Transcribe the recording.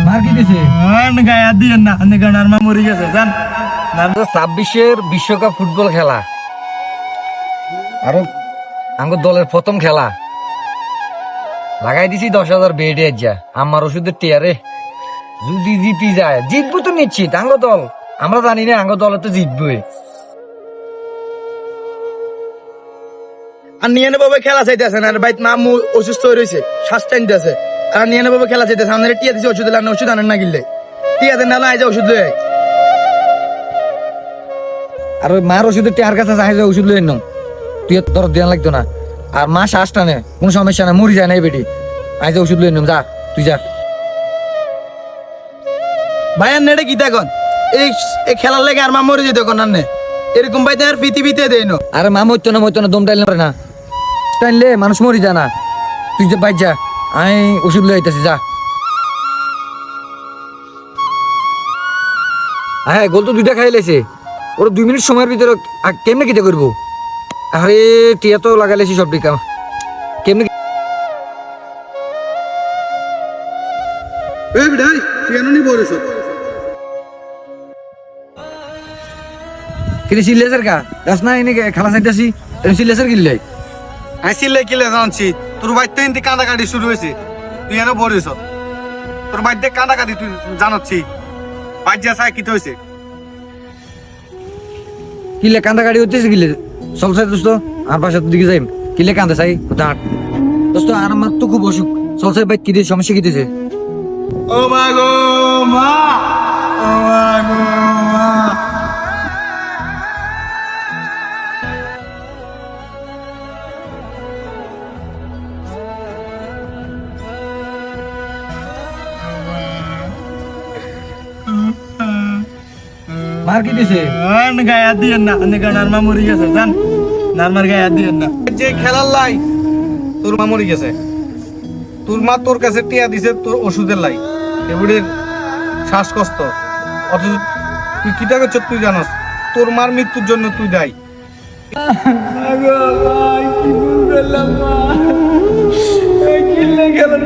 মার কি দিছে গায়ে হাত দিয়েন না, আপনি গানার মা মরে গেছে জান। 26-এর বিশ্বকাপ ফুটবল খেলা আরো আমার দলের প্রথম খেলা লাগাই দিছি 10,000 বেডে যা আমার ওষুধের টিয়ারে যদি জিতি যায় জিতবো তো নিশ্চিত। আঙ্গ দল আমরা জানি না, আঙ্গ দলে তো জিতবই। আর নিয়ে বাবা খেলা চাইতেছেন, আর বাইত মা অসুস্থ হয়ে রয়েছে, শ্বাস টানতেছে, আর নিয়ে বাবা খেলা চাইতেছে। আমাদের টিয়া দিচ্ছে ওষুধ, আনেন ওষুধ আনেন না গিললে টিয়া দেন না আইজা ওষুধ লয়ে। আর ওই মার ওষুধের টিয়ার কাছে চাই ওষুধ লই নাও, তুই তোর দেওয়া লাগতো না। আর মা শ্বাস টানে, কোনো সমস্যা না, মরি যায় না এই বেটি। আইজা ওষুধ লই নাম, যা তুই যা। ভাই আর নেটে কি দেখুন এই খেলার লেগে আর মা মরে যেত কোন আনে এরকম ভাই আর পৃথিবীতে দেয় না। আরে মা মরতো না দম টাইলে না, টাইলে মানুষ মরি যায় না। তুই যে বাইর যা, আমি ওষুধ লই আইতাছি, যা। হ্যাঁ গোল তো 2টা খাই লাইছে, ওরা 2 মিনিট সময়ের ভিতরে কেমনে কিতে করবো? আরে টিয়া তো লাগাইলেছি সব টিকা, কেমনে এই বিড়াই কেন নি বলেছ? কিরে সিলেজার কা দাস না এনে খেলা চাইতাছি, সিলেজার কিনলাই আসিলে কিলে জানছি তোর বাইতে ইন্তি কাঁদাকাটি শুরু হয়েছে, তুই এনে বলেছ তোর বাইতে কাঁদাকাটি তুই জানাচ্ছি বাজ্যা চাই কি হয়েছে? কিলে কান্দা গাড়ি হইতেছে কিলে চল চাই দোস্ত আর বাসার দিকে যাই। কিলে কান্দা চাই দাঁড় দোস্ত, আর আমার তো খুব অসুখ, চল চাই বাইক কি দিয়ে সমস্যা কি দিয়েছে? ও মা গো মা, ও মা গো মা। মার কি দিছে? গায়ে হাত দিয়েন না, আপনি গানার মা মরে গেছে জান। নারমার গায়ে হাত দিয়েন না। যে খেলার লাই তোর মা মরে গেছে, তোর মা তোর কাছে টিয়া দিছে তোর ওষুধের লাই, এগুলির শ্বাসকষ্ট। অথচ তুই কিটা করছ তুই জানাস, তোর মার মৃত্যুর জন্য তুই দায়ী। কি ভুল করলাম মা, খেলার